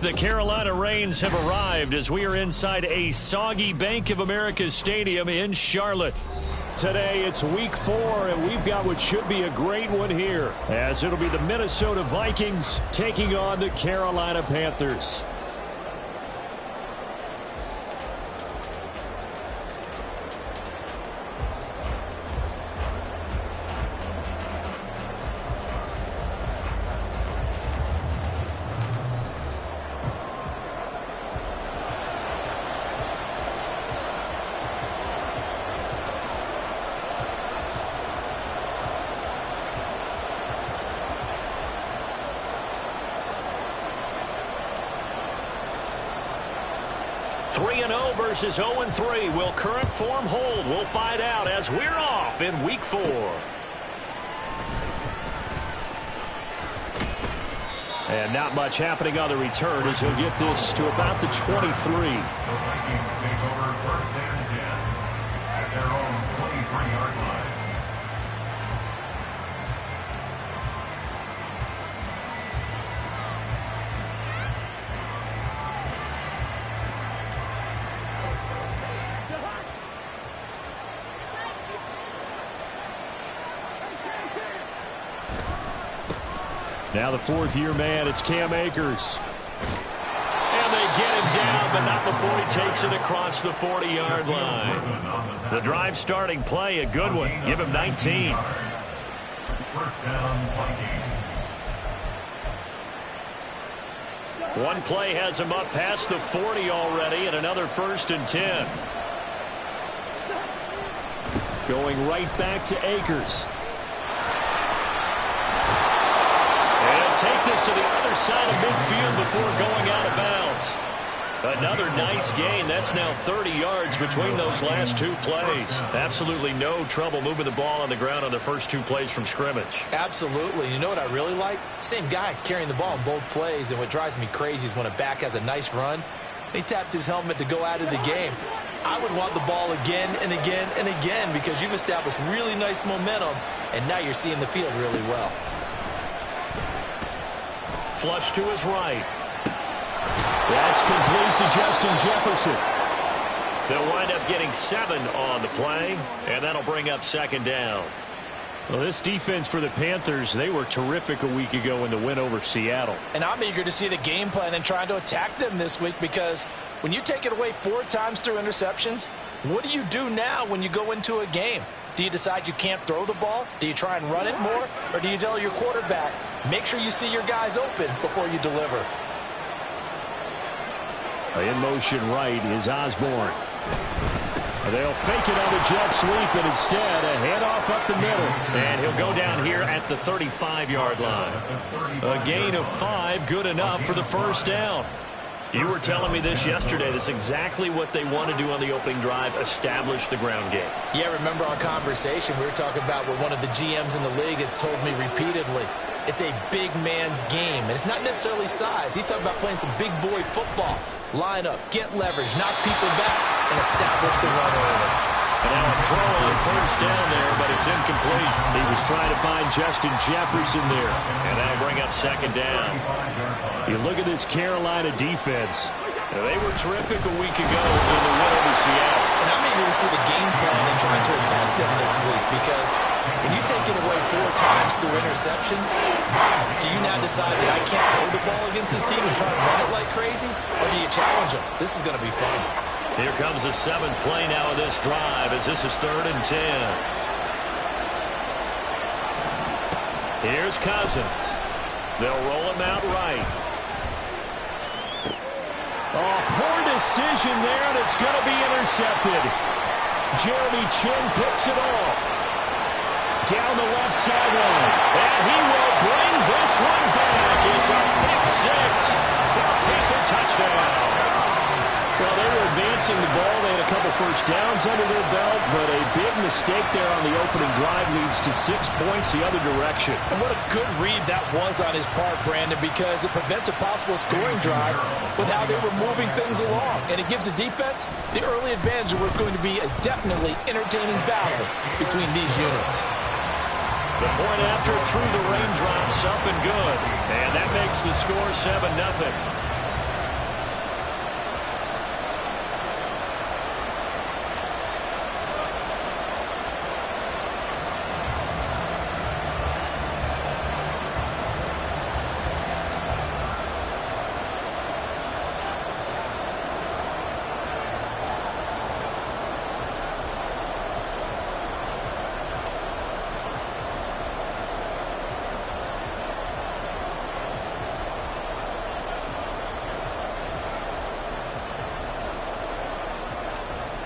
The Carolina Rains have arrived as we are inside a soggy Bank of America Stadium in Charlotte. Today it's week 4, and we've got what should be a great one here, as it'll be the Minnesota Vikings taking on the Carolina Panthers. Versus 0-3. Will current form hold? We'll find out as we're off in week 4. And not much happening on the return as he'll get this to about the 23. The Vikings take over first and 10 at their own 23-yard line. Now the fourth-year man, it's Cam Akers. And they get him down, but not before he takes it across the 40-yard line. The drive starting play, a good one. Give him 19. First down, Vikings. One play has him up past the 40 already, and another 1st and 10. Going right back to Akers. Take this to the other side of midfield before going out of bounds. Another nice gain. That's now 30 yards between those last 2 plays. Absolutely no trouble moving the ball on the ground on the first 2 plays from scrimmage. Absolutely. You know what I really like? Same guy carrying the ball in both plays, and what drives me crazy is when a back has a nice run, he taps his helmet to go out of the game. I would want the ball again and again and again because you've established really nice momentum, and now you're seeing the field really well. Flush to his right. That's complete to Justin Jefferson. They'll wind up getting 7 on the play, and that'll bring up 2nd down. Well, this defense for the Panthers, they were terrific a week ago in the win over Seattle. And I'm eager to see the game plan and trying to attack them this week because when you take it away 4 times through interceptions, what do you do now when you go into a game? Do you decide you can't throw the ball? Do you try and run it more? Or do you tell your quarterback, make sure you see your guys open before you deliver? In motion right is Osborne. They'll fake it on the jet sweep, and instead a handoff up the middle. And he'll go down here at the 35-yard line. A gain of 5, good enough for the first down. You were telling me this yesterday. That's exactly what they want to do on the opening drive, establish the ground game. Yeah, remember our conversation. We were talking about what one of the GMs in the league has told me repeatedly. It's a big man's game, and it's not necessarily size. He's talking about playing some big boy football. Line up, get leverage, knock people back, and establish the run early. And now a throw on first down there, but it's incomplete. He was trying to find Justin Jefferson there, and that'll bring up 2nd down. You look at this Carolina defense. They were terrific a week ago in the win over Seattle. And I'm eager to see the game plan and trying to attack them this week because when you take it away 4 times through interceptions, do you now decide that I can't throw the ball against this team and try and run it like crazy? Or do you challenge them? This is going to be fun. Here comes the 7th play now of this drive as this is 3rd and 10. Here's Cousins. They'll roll him out right. Oh, poor decision there, and it's going to be intercepted. Jeremy Chin picks it off. Down the left sideline. And he will bring this one back. It's a pick 6 for a Panther touchdown. Well, they were advancing the ball. They had a couple first downs under their belt, but a big mistake there on the opening drive leads to 6 points the other direction. And what a good read that was on his part, Brandon, because it prevents a possible scoring drive with how they were moving things along. And it gives the defense the early advantage of what's going to be a definitely entertaining battle between these units. The point after through the raindrops up and good. And that makes the score 7-0.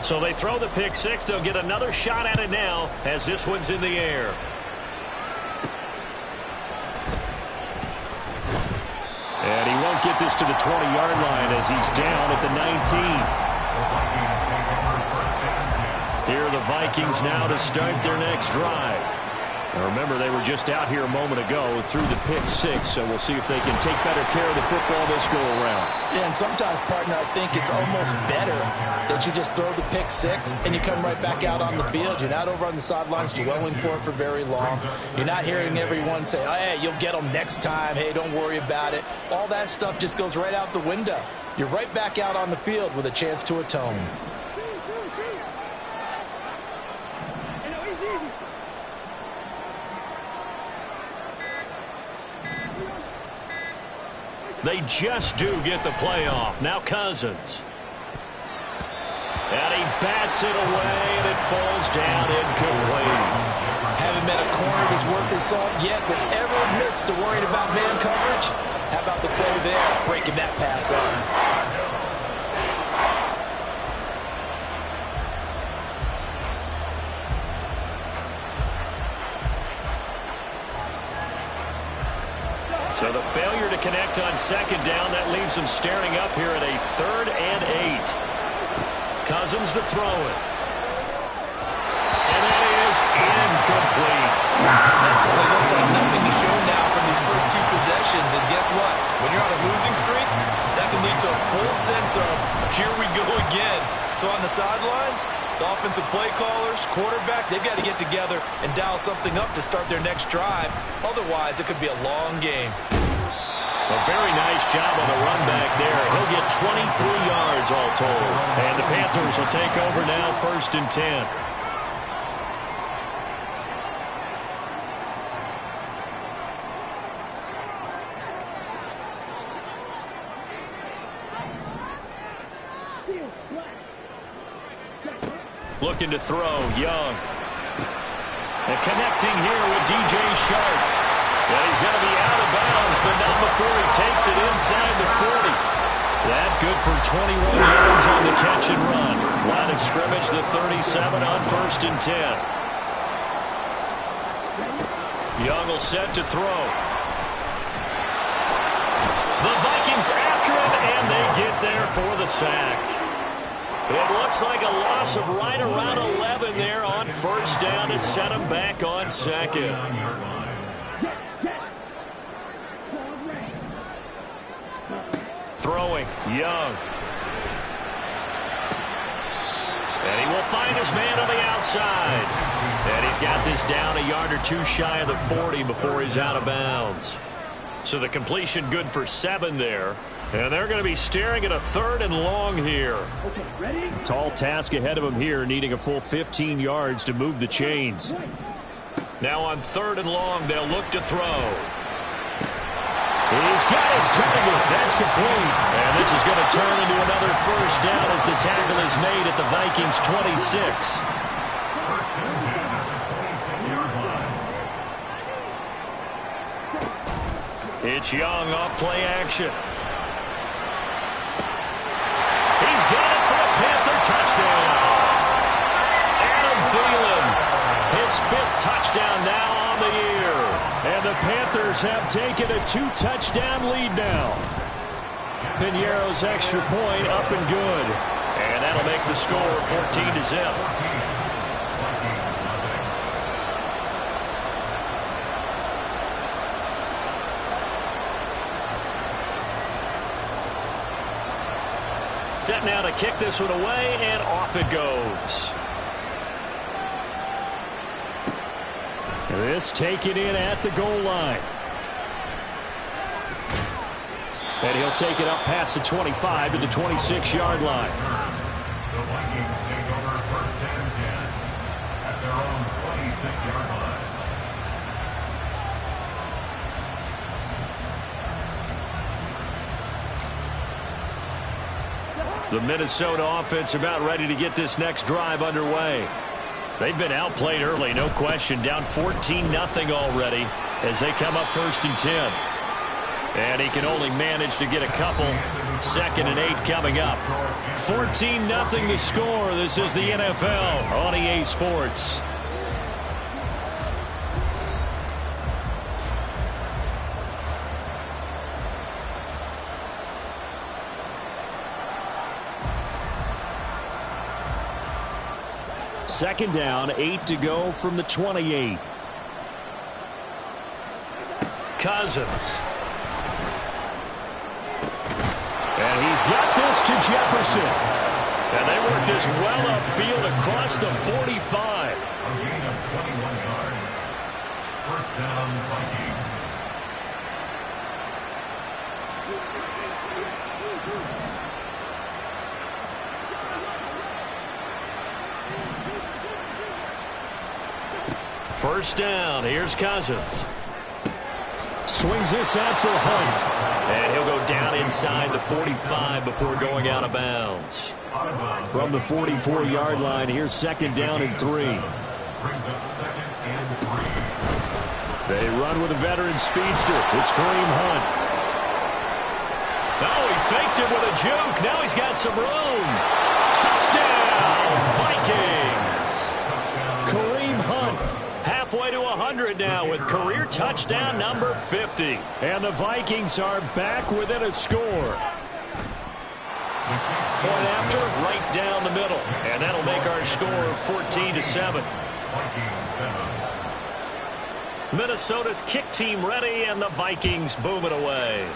So they throw the pick six. They'll get another shot at it now as this one's in the air. And he won't get this to the 20-yard line as he's down at the 19. Here are the Vikings now to start their next drive. Now remember, they were just out here a moment ago through the pick six, so we'll see if they can take better care of the football this go-around. Yeah, and sometimes, partner, I think it's almost better that you just throw the pick six and you come right back out on the field. You're not over on the sidelines dwelling for it for very long. You're not hearing everyone say, oh, hey, you'll get them next time. Hey, don't worry about it. All that stuff just goes right out the window. You're right back out on the field with a chance to atone. They just do get the playoff. Now Cousins. And he bats it away, and it falls down incomplete. Haven't met a corner that's worth his salt yet that ever admits to worrying about man coverage. How about the play there, breaking that pass up? So the failure to connect on second down, that leaves them staring up here at a 3rd and 8. Cousins to throw it. And that is incomplete. That certainly looks like nothing to show now from these first two possessions. And guess what? When you're on a losing streak, that can lead to a full sense of, here we go again. So on the sidelines, the offensive play callers, quarterback, they've got to get together and dial something up to start their next drive. Otherwise, it could be a long game. A very nice job on the run back there. He'll get 23 yards all told. And the Panthers will take over now, 1st and 10. Looking to throw, Young. And connecting here with DJ Sharp. And he's going to be out of bounds, but not before he takes it inside the 40. That good for 21 yards on the catch and run. Line of scrimmage, the 37 on 1st and 10. Young will set to throw. The Vikings after him, and they get there for the sack. It looks like a loss of right around 11 there on 1st down to set him back on 2nd. Throwing, Young. And he will find his man on the outside. And he's got this down a yard or two shy of the 40 before he's out of bounds. So the completion good for 7 there. And they're going to be staring at a 3rd and long here. Okay, ready? Tall task ahead of him here, needing a full 15 yards to move the chains. Now on 3rd and long, they'll look to throw. He's got his target. That's complete. And this is going to turn into another 1st down as the tackle is made at the Vikings' 26. It's Young off play action. He's got it for a Panther touchdown. Adam Thielen, his 5th touchdown now on the year. And the Panthers have taken a 2-touchdown lead now. Piñeiro's extra point up and good. And that'll make the score 14-0. Set now to kick this one away, and off it goes. This taken in at the goal line. And he'll take it up past the 25 to the 26-yard line. The Vikings take over 1st and 10 at their own 26-yard line. The Minnesota offense about ready to get this next drive underway. They've been outplayed early, no question. Down 14-0 already as they come up 1st and 10. And he can only manage to get a couple 2nd and 8 coming up. 14-0 the score. This is the NFL on EA Sports. Second down, 8 to go from the 28. Cousins. And he's got this to Jefferson. And they work this well upfield across the 45. A gain of 21 yards. First down, Vikings. First down. Here's Cousins. Swings this out for Hunt. And he'll go down inside the 45 before going out of bounds. From the 44-yard line, here's 2nd down and 3. Brings up 2nd and 3. They run with a veteran speedster. It's Kareem Hunt. Oh, he faked it with a juke. Now he's got some room. Touchdown, Vikings. Kareem Hunt. Halfway to 100 now with career touchdown number 50. And the Vikings are back within a score. Point after, right down the middle. And that'll make our score 14-7. Minnesota's kick team ready, and the Vikings boom it away.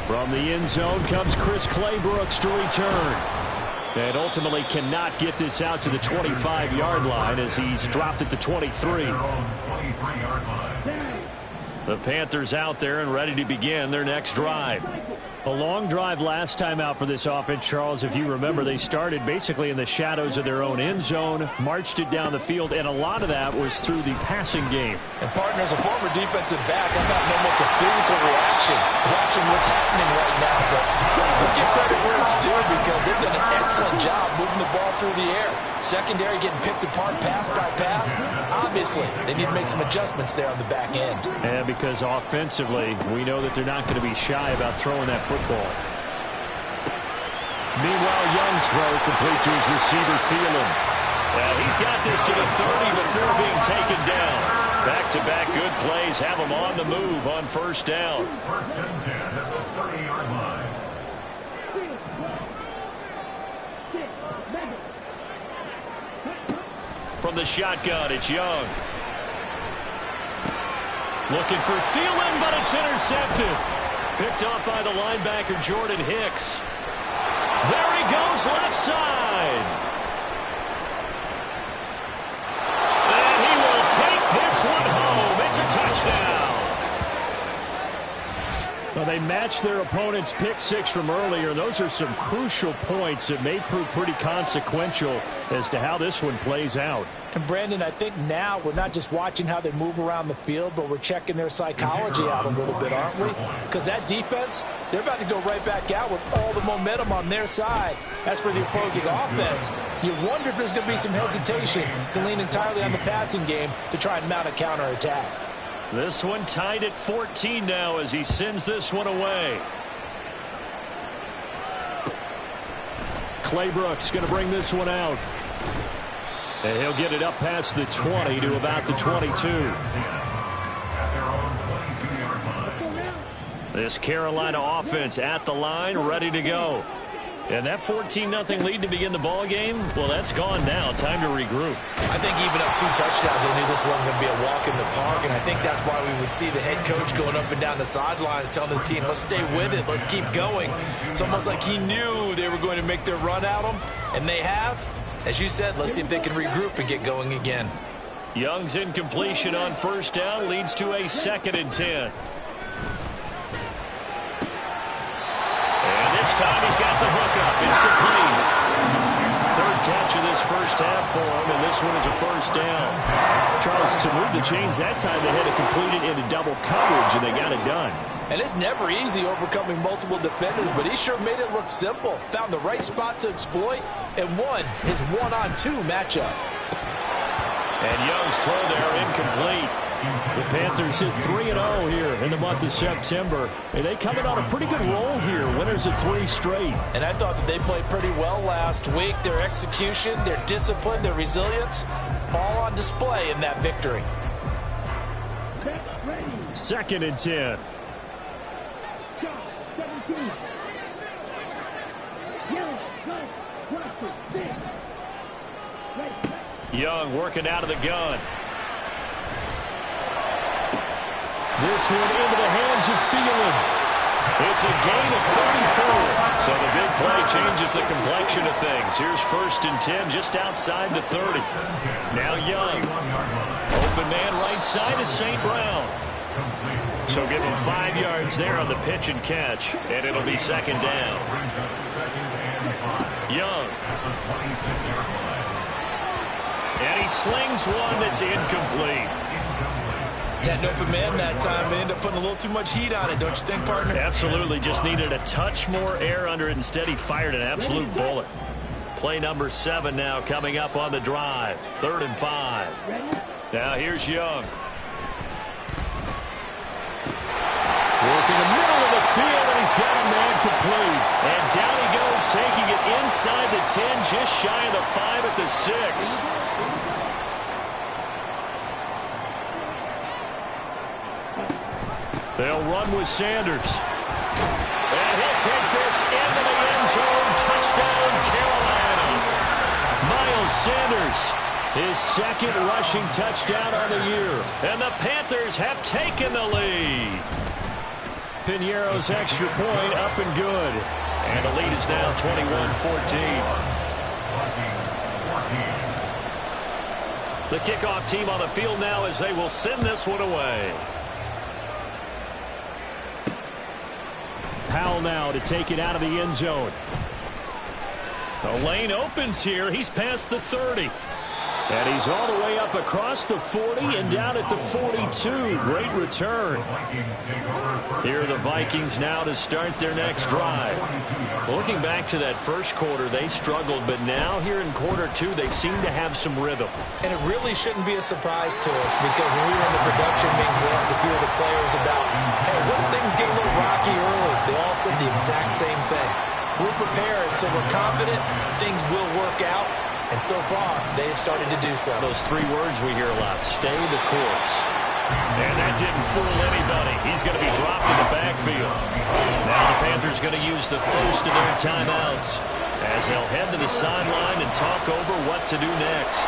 From the end zone comes Chris Claybrooks to return. And ultimately cannot get this out to the 25-yard line as he's dropped at the 23. The Panthers out there and ready to begin their next drive. A long drive last time out for this offense, Charles. If you remember, they started basically in the shadows of their own end zone, marched it down the field, and a lot of that was through the passing game. And, partner, as a former defensive back, I've gotten almost a physical reaction watching what's happening right now. But let's give credit where it's due because they've done an excellent job moving the ball through the air. Secondary getting picked apart pass by pass. Obviously, they need to make some adjustments there on the back end. And because offensively, we know that they're not going to be shy about throwing that football. Meanwhile, Young's throw complete to his receiver, Thielen. He's got this to the 30 before being taken down. Back-to-back good plays have him on the move on first down. First and 10 at the 30-yard line. From the shotgun, it's Young. Looking for Thielen, but it's intercepted. Picked off by the linebacker, Jordan Hicks. There he goes, left side. And he will take this one home. It's a touchdown. Well, they matched their opponent's pick six from earlier. Those are some crucial points that may prove pretty consequential as to how this one plays out. And, Brandon, I think now we're not just watching how they move around the field, but we're checking their psychology out a little bit, aren't we? Because that defense, they're about to go right back out with all the momentum on their side. As for the opposing offense, you wonder if there's going to be some hesitation to lean entirely on the passing game to try and mount a counterattack. This one tied at 14 now as he sends this one away. Claybrooks going to bring this one out. And he'll get it up past the 20 to about the 22. This Carolina offense at the line, ready to go. And that 14-0 lead to begin the ball game, well, that's gone now. Time to regroup. I think even up 2 touchdowns, they knew this wasn't going to be a walk in the park, and I think that's why we would see the head coach going up and down the sidelines telling his team, let's stay with it, let's keep going. It's almost like he knew they were going to make their run at him, and they have. As you said, let's see if they can regroup and get going again. Young's incompletion on first down leads to a 2nd and 10. And this time he's got the hook up. It's complete. Third catch of this first half for him, and this one is a first down. Charles, to move the chains that time, they had to complete it into double coverage, and they got it done. And it's never easy overcoming multiple defenders, but he sure made it look simple. Found the right spot to exploit and won his 1-on-2 matchup. And Young's throw there incomplete. The Panthers hit 3-0 here in the month of September. And they coming on a pretty good roll here. Winners of 3 straight. And I thought that they played pretty well last week. Their execution, their discipline, their resilience, all on display in that victory. 2nd and 10. Young working out of the gun. This one into the hands of Thielen. It's a gain of 34. So the big play changes the complexion of things. Here's 1st and 10 just outside the 30. Now Young. Open man right side is St. Brown. So give him 5 yards there on the pitch and catch. And it'll be 2nd down. Young. And he slings one that's incomplete. Had an open man that time, but ended up putting a little too much heat on it, don't you think, partner? Absolutely. Just needed a touch more air under it. Instead, he fired an absolute bullet. Play number 7 now coming up on the drive. 3rd and 5. Now here's Young. Working the middle of the field, and he's got a man complete. And down he goes, taking it inside the 10, just shy of the 5 at the 6. They'll run with Sanders. And he'll take this into the end zone. Touchdown, Carolina. Miles Sanders, his 2nd rushing touchdown on the year. And the Panthers have taken the lead. Piñeiro's extra point up and good. And the lead is now 21-14. The kickoff team on the field now as they will send this one away. Powell now to take it out of the end zone. The lane opens here. He's past the 30. And he's all the way up across the 40 and down at the 42. Great return. Here are the Vikings now to start their next drive. Looking back to that first quarter, they struggled, but now here in quarter 2, they seem to have some rhythm. And it really shouldn't be a surprise to us, because when we were in the production meetings, we asked a few of the players about, hey, what if things get a little rocky early? They all said the exact same thing. We're prepared, so we're confident things will work out. And so far, they have started to do so. Those 3 words we hear a lot: stay the course. And that didn't fool anybody. He's going to be dropped in the backfield. Now the Panthers going to use the first of their timeouts as they'll head to the sideline and talk over what to do next.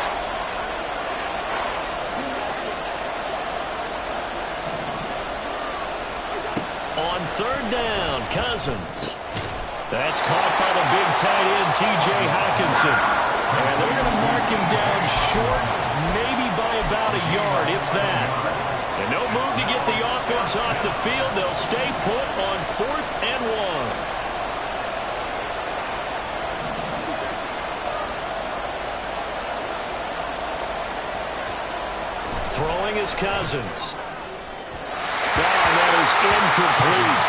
On 3rd down, Cousins. That's caught by the big tight end, T.J. Hockenson. And they're going to mark him down short, maybe by about a yard, if that. And no move to get the offense off the field. They'll stay put on 4th and 1. Throwing is Cousins. And that is incomplete.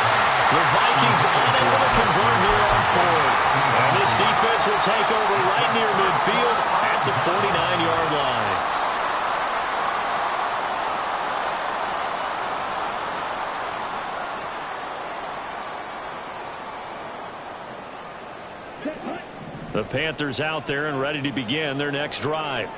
The Vikings unable to convert here on 4th. And this defense will take over right near midfield at the 49-yard line. The Panthers out there and ready to begin their next drive.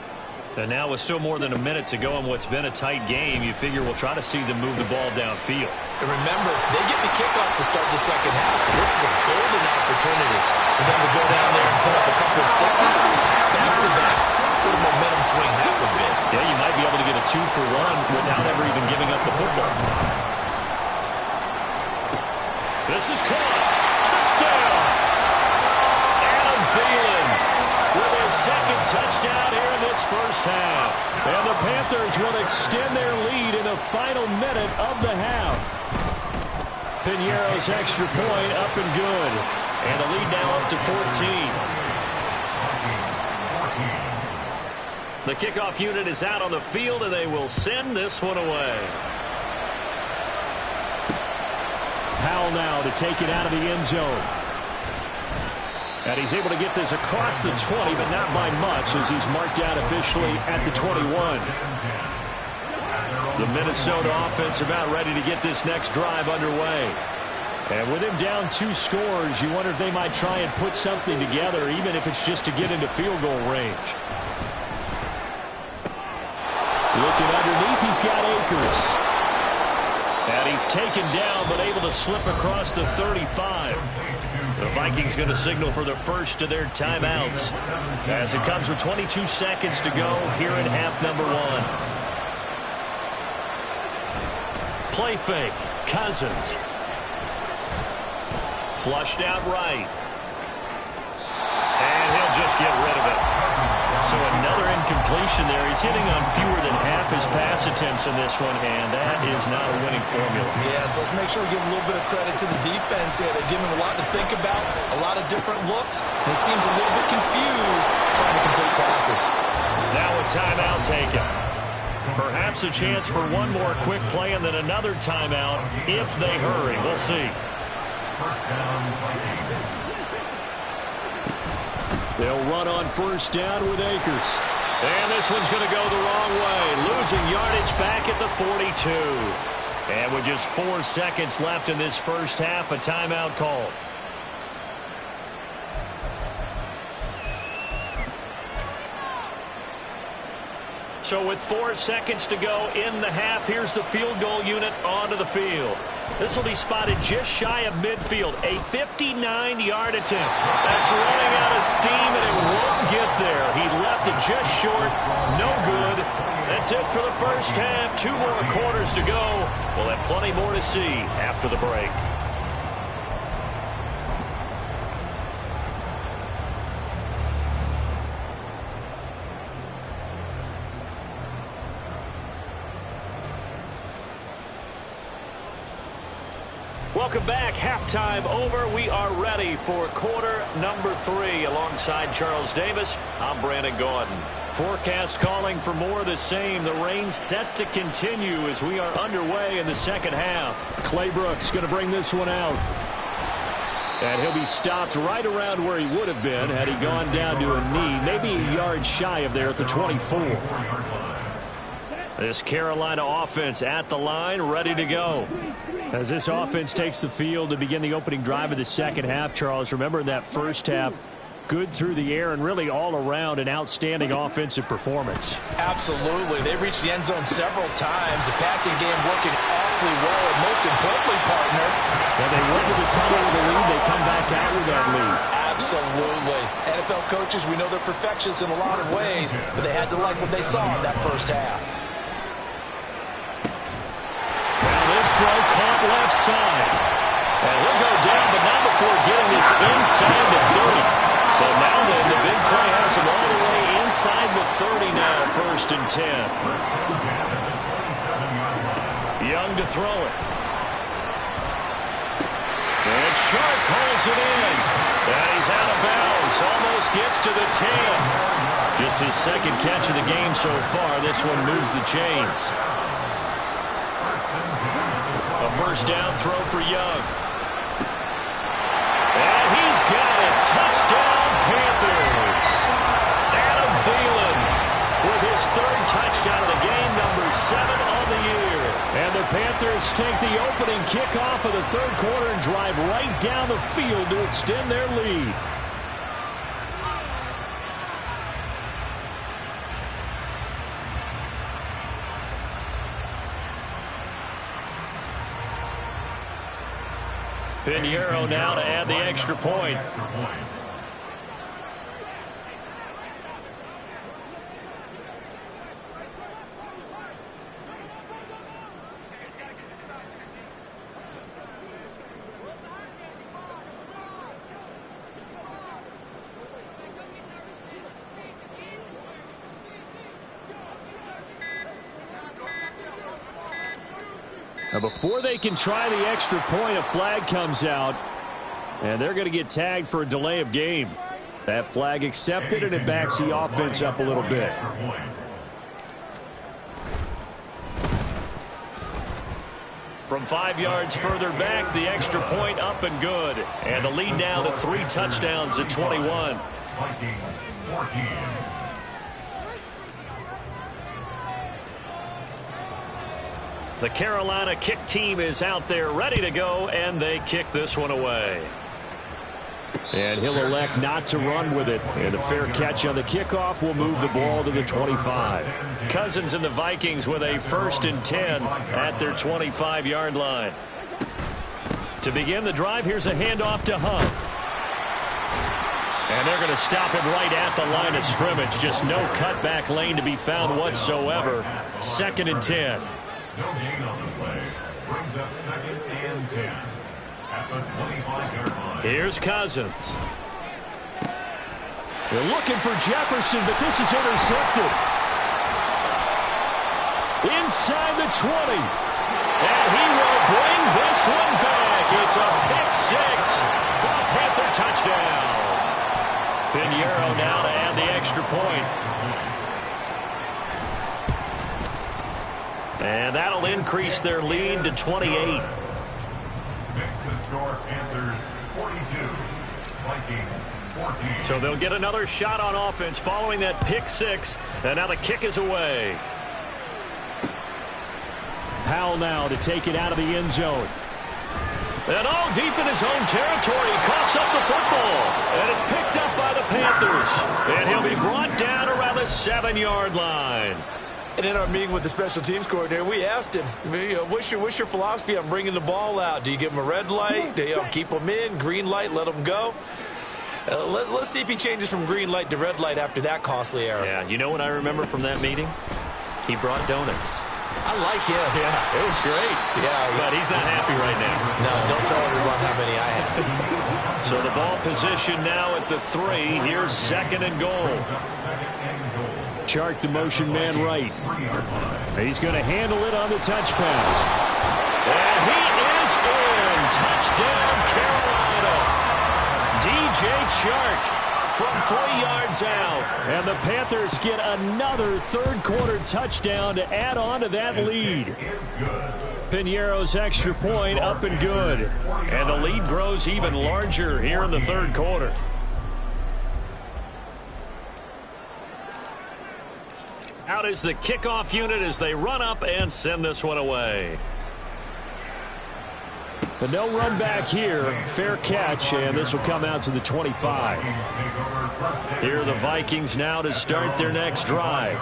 And now with still more than a minute to go in what's been a tight game, you figure we'll try to see them move the ball downfield. And remember, they get the kickoff to start the second half, so this is a golden opportunity for them to go down there and put up a couple of 6s back-to-back. What a momentum swing that would be. Yeah, you might be able to get a 2-for-1 without ever even giving up the football. This is caught. Touchdown! Adam Thielen with his 2nd touchdown here in this first half. And the Panthers will extend their lead in the final minute of the half. Piñeiro's extra point up and good. And the lead now up to 14. The kickoff unit is out on the field, and they will send this one away. Powell now to take it out of the end zone. And he's able to get this across the 20, but not by much, as he's marked out officially at the 21. The Minnesota offense about ready to get this next drive underway. And with him down 2 scores, you wonder if they might try and put something together, even if it's just to get into field goal range. Looking underneath, he's got Akers. And he's taken down, but able to slip across the 35. The Vikings going to signal for the first of their timeouts as it comes with 22 seconds to go here in half number 1. Play fake. Cousins. Flushed out right. And he'll just get rid of it. So another incompletion there. He's hitting on fewer than half his pass attempts in this one, and that is not a winning formula. Yeah, so let's make sure we give a little bit of credit to the defense here. They're giving him a lot to think about, a lot of different looks, and he seems a little bit confused trying to complete passes. Now a timeout taken. Perhaps a chance for one more quick play and then another timeout if they hurry. We'll see. They'll run on first down with Akers. And this one's going to go the wrong way. Losing yardage back at the 42. And with just 4 seconds left in this first half, a timeout call. So with 4 seconds to go in the half, here's the field goal unit onto the field. This will be spotted just shy of midfield. A 59-yard attempt. That's running out of steam, and it won't get there. He left it just short. No good. That's it for the first half. 2 more quarters to go. We'll have plenty more to see after the break. Welcome back. Halftime over. We are ready for quarter number 3. Alongside Charles Davis, I'm Brandon Gaudin. Forecast calling for more of the same. The rain set to continue as we are underway in the second half. Clay Brooks going to bring this one out. And he'll be stopped right around where he would have been had he gone down to a knee. Maybe a yard shy of there at the 24. This Carolina offense at the line, ready to go. As this offense takes the field to begin the opening drive of the second half, Charles, remember that first half, good through the air and really all around an outstanding offensive performance. Absolutely. They reached the end zone several times. The passing game working awfully well, and most importantly, partner, when they went to the tunnel with a lead, they come back out with that lead. Absolutely. NFL coaches, we know they're perfectionists in a lot of ways, but they had to like what they saw in that first half. This throw caught left side. And he'll go down, but not before getting this inside the 30. So now then, the big play has him all the way inside the 30 now, 1st and 10. Young to throw it. And Sharp pulls it in. And he's out of bounds. Almost gets to the 10. Just his second catch of the game so far. This one moves the chains. A first down throw for Young. And he's got it. Touchdown, Panthers. Adam Thielen with his 3rd touchdown of the game, number 7 on the year. And the Panthers take the opening kickoff of the 3rd quarter and drive right down the field to extend their lead. Pinheiro now to add the extra point. Now before they can try the extra point, a flag comes out, and they're going to get tagged for a delay of game. That flag accepted, and it backs the offense up a little bit. From 5 yards further back, the extra point up and good. And the lead now to 3 touchdowns at 21. Vikings 14. The Carolina kick team is out there ready to go, and they kick this one away. And he'll elect not to run with it. And a fair catch on the kickoff will move the ball to the 25. Cousins and the Vikings with a 1st and 10 at their 25-yard line. To begin the drive, here's a handoff to Hunt. And they're going to stop him right at the line of scrimmage. Just no cutback lane to be found whatsoever. 2nd and 10. No gain on the play. Brings up 2nd and 10 at the 25-yard line. Here's Cousins. They're looking for Jefferson, but this is intercepted. Inside the 20. And he will bring this one back. It's a pick 6 for a Panther touchdown. Pinheiro now to add the extra point. And that'll increase their lead to 28. Makes the score Panthers 42, Vikings 14. So they'll get another shot on offense following that pick 6. And now the kick is away. Powell now to take it out of the end zone. And all deep in his own territory, he coughs up the football. And it's picked up by the Panthers. And he'll be brought down around the 7-yard line. And in our meeting with the special teams coordinator, we asked him, what's your philosophy on bringing the ball out? Do you give him a red light? Do you keep him in? Green light, let him go? Let's see if he changes from green light to red light after that costly error. Yeah, you know what I remember from that meeting? He brought donuts. I like him. Yeah, it was great. Yeah, but he's not happy right now. No, don't tell everyone how many I have. So the ball position now at the 3. Here's 2nd and goal. Chark the motion man right. He's going to handle it on the touch pass. And he is in. Touchdown, Carolina. DJ Chark from 3 yards out. And the Panthers get another third-quarter touchdown to add on to that lead. Pinheiro's extra point up and good. And the lead grows even larger here in the third quarter. Out is the kickoff unit as they run up and send this one away. But no run back here. Fair catch, and this will come out to the 25. Here are the Vikings now to start their next drive.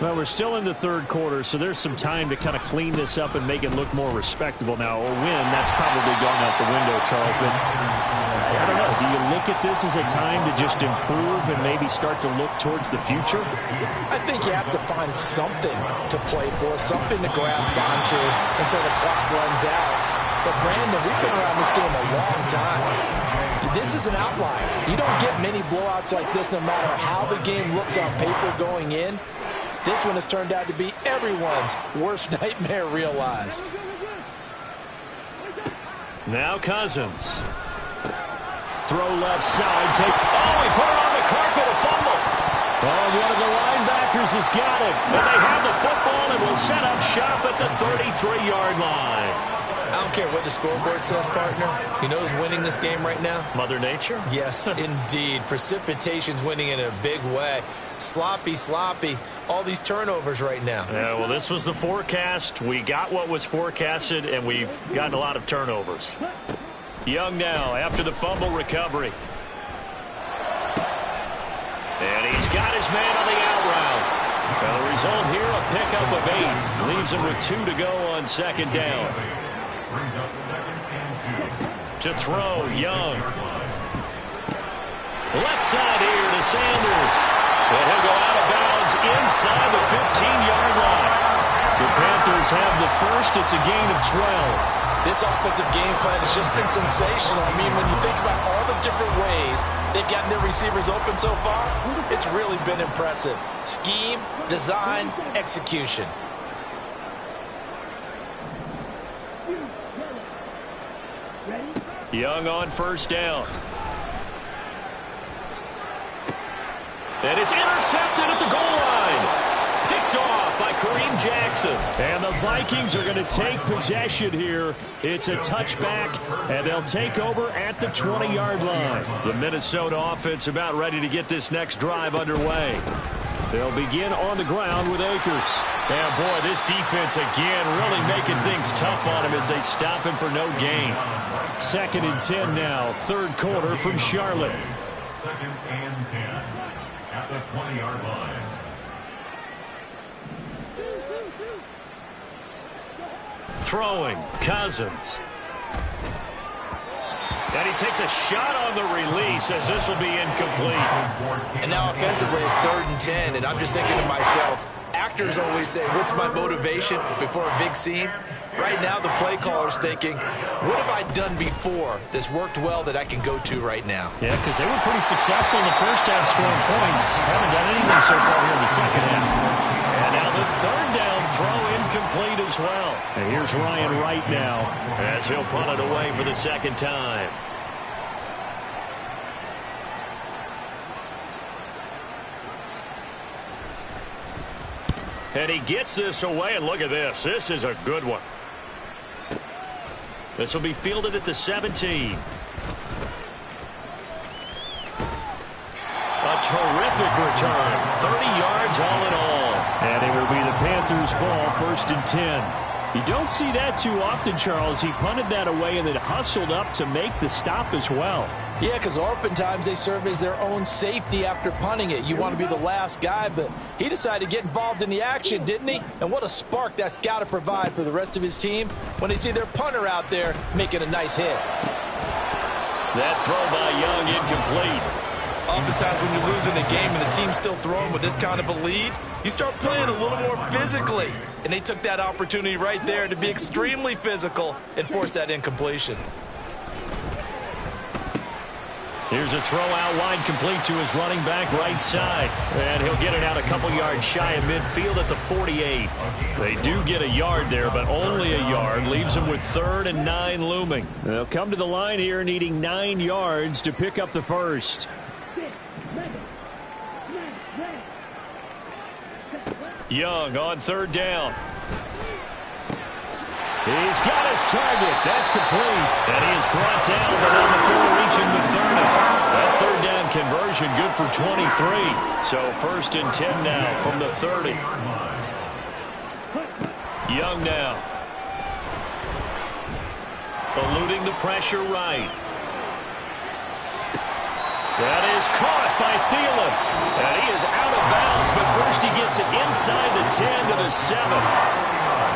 Well, we're still in the third quarter, so there's some time to kind of clean this up and make it look more respectable. Now, a win, that's probably gone out the window, Charles, but I don't know. Do you look at this as a time to just improve and maybe start to look towards the future? I think you have to find something to play for, something to grasp onto until the clock runs out. But, Brandon, we've been around this game a long time. This is an outlier. You don't get many blowouts like this no matter how the game looks on paper going in. This one has turned out to be everyone's worst nightmare realized. Now Cousins. Throw left side. He put it on the carpet. A fumble. Oh, one of the linebackers has got it. And they have the football and will set up shop at the 33-yard line. I don't care what the scoreboard says, partner. You know who's winning this game right now? Mother Nature? Yes, indeed. Precipitation's winning in a big way. Sloppy. All these turnovers right now. Yeah, well, this was the forecast. We got what was forecasted, and we've gotten a lot of turnovers. Young now after the fumble recovery. And he's got his man on the out route. Well, the result here, a pickup of 8. Leaves him with 2 to go on 2nd down. Brings up 2nd and 2. To throw, Young. Left side here to Sanders. And he'll go out of bounds inside the 15-yard line. The Panthers have the first. It's a gain of 12. This offensive game plan has just been sensational. I mean, when you think about all the different ways they've gotten their receivers open so far, it's really been impressive. Scheme, design, execution. Young on 1st down. And it's intercepted at the goal line. Picked off by Kareem Jackson. And the Vikings are going to take possession here. It's a touchback, and they'll take over at the 20-yard line. The Minnesota offense about ready to get this next drive underway. They'll begin on the ground with Akers. Yeah, boy, this defense again really making things tough on him as they stop him for no gain. 2nd and 10 now, 3rd quarter from Charlotte. 2nd and 10 at the 20-yard line. Throwing, Cousins. And he takes a shot on the release as this will be incomplete. And now offensively it's 3rd and 10, and I'm just thinking to myself, actors always say, what's my motivation before a big scene? Right now the play caller's thinking, what have I done before that's worked well that I can go to right now? Yeah, because they were pretty successful in the first half scoring points. Haven't done anything so far here in the second half. And now the 3rd down throw incomplete as well. And here's Ryan Wright now as he'll punt it away for the 2nd time. And he gets this away, and look at this. This is a good one. This will be fielded at the 17. A terrific return. 30 yards all in all. And it will be the Panthers' ball, 1st and 10. You don't see that too often, Charles. He punted that away and then hustled up to make the stop as well. Yeah, because oftentimes they serve as their own safety after punting it. You want to be the last guy, but he decided to get involved in the action, didn't he? And what a spark that's got to provide for the rest of his team when they see their punter out there making a nice hit. That throw by Young incomplete. Oftentimes when you're losing a game and the team's still throwing with this kind of a lead, you start playing a little more physically. And they took that opportunity right there to be extremely physical and force that incompletion. Here's a throw out wide, complete to his running back right side. And he'll get it out a couple yards shy of midfield at the 48. They do get a yard there, but only a yard. Leaves them with 3rd and 9 looming. They'll come to the line here needing 9 yards to pick up the 1st. Young on 3rd down. He's got his target. That's complete. And he is brought down, but on the floor reaching the 30. That 3rd down conversion good for 23. So 1st and 10 now from the 30. Young now. Eluding the pressure right. That is caught by Thielen. And he is out of bounds, but first he gets it inside the 10 to the 7.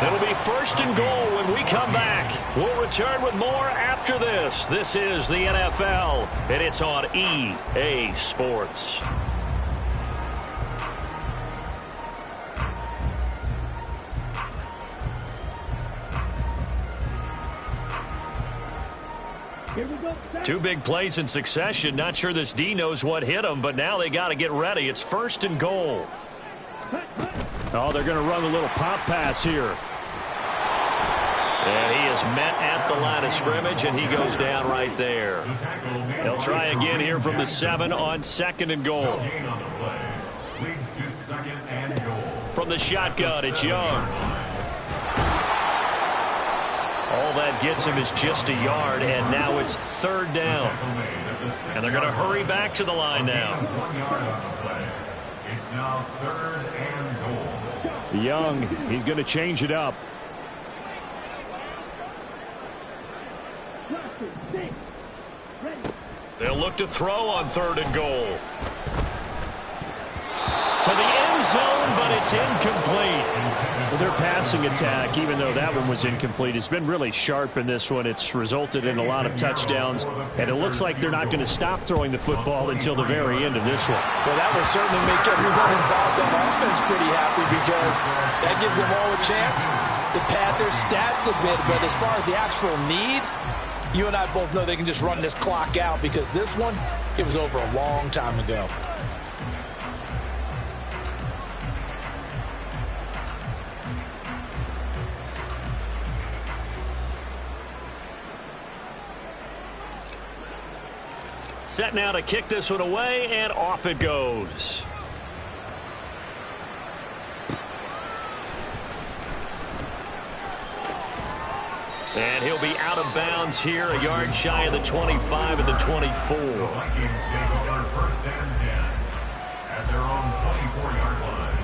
It'll be 1st and goal when we come back. We'll return with more after this. This is the NFL, and it's on EA Sports. Two big plays in succession. Not sure this D knows what hit him, but now they got to get ready. It's 1st and goal. Oh, they're going to run a little pop pass here. And he is met at the line of scrimmage, and he goes down right there. He'll try again here from the 7 on 2nd and goal. From the shotgun, it's Young. All that gets him is just a yard, and now it's 3rd down. And they're going to hurry back to the line now. It's now 3rd and goal. Young, he's going to change it up. They'll look to throw on 3rd and goal. To the end zone, but it's incomplete. Well, their passing attack, even though that one was incomplete, has been really sharp in this one. It's resulted in a lot of touchdowns, and it looks like they're not going to stop throwing the football until the very end of this one. Well, that will certainly make everyone involved on offense pretty happy because that gives them all a chance to pad their stats a bit. But as far as the actual need, you and I both know they can just run this clock out because this one, it was over a long time ago. Set now to kick this one away, and off it goes. And he'll be out of bounds here, a yard shy of the 25 and the 24. The Vikings take over 1st and 10 at their own 24-yard line.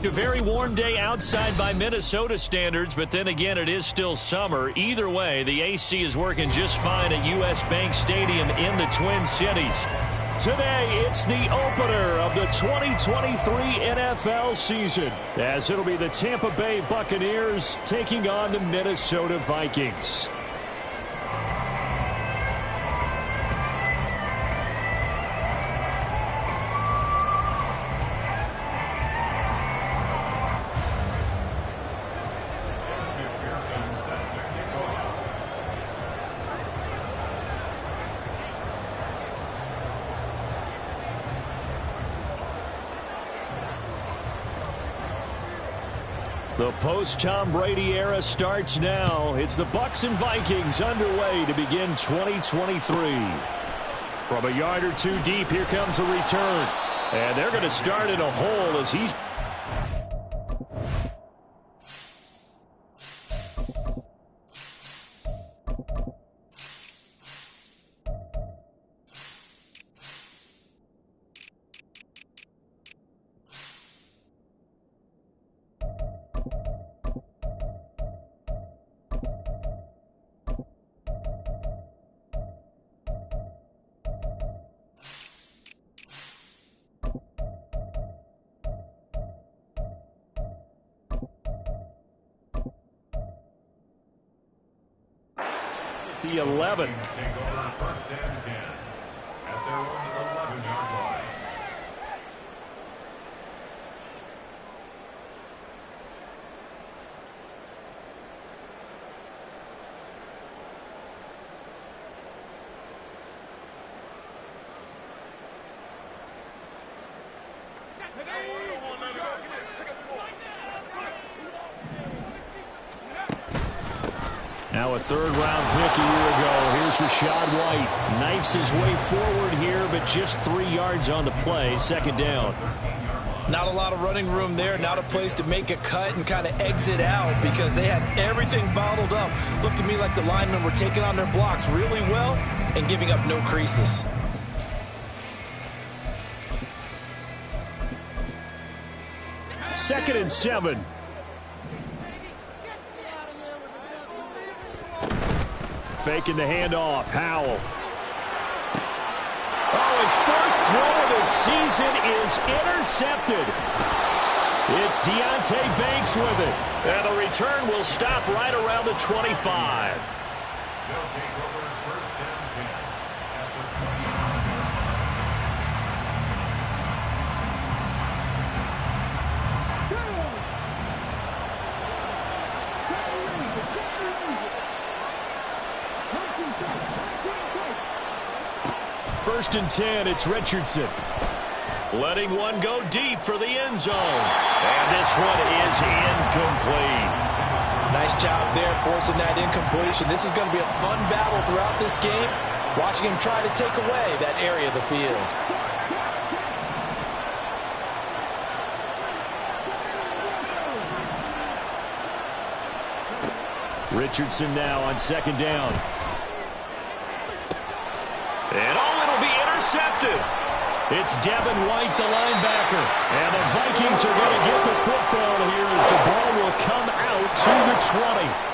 A very warm day outside by Minnesota standards, but then again, it is still summer. Either way, the AC is working just fine at U.S. Bank Stadium in the Twin Cities. Today, it's the opener of the 2023 NFL season, as it'll be the Tampa Bay Buccaneers taking on the Minnesota Vikings. The post-Tom Brady era starts now. It's the Bucs and Vikings underway to begin 2023. From a yard or two deep, here comes the return. And they're going to start in a hole as he's... at the 11. Take over first and 10 at their own 11-yard line. Now a third-round pick a year ago. Here's Rachaad White. Knifes his way forward here, but just 3 yards on the play. Second down. Not a lot of running room there. Not a place to make a cut and kind of exit out because they had everything bottled up. Looked to me like the linemen were taking on their blocks really well and giving up no creases. Second and 7. Faking the handoff. Howell. Oh, his first throw of the season is intercepted. It's Deonte Banks with it. And the return will stop right around the 25. They'll take over first and 10 at the 20. First and 10, it's Richardson. Letting one go deep for the end zone. And this one is incomplete. Nice job there forcing that incompletion. This is going to be a fun battle throughout this game. Watching him try to take away that area of the field. Richardson now on second down. And it'll be intercepted. It's Devin White, the linebacker. And the Vikings are going to get the football here as the ball will come out to the 20.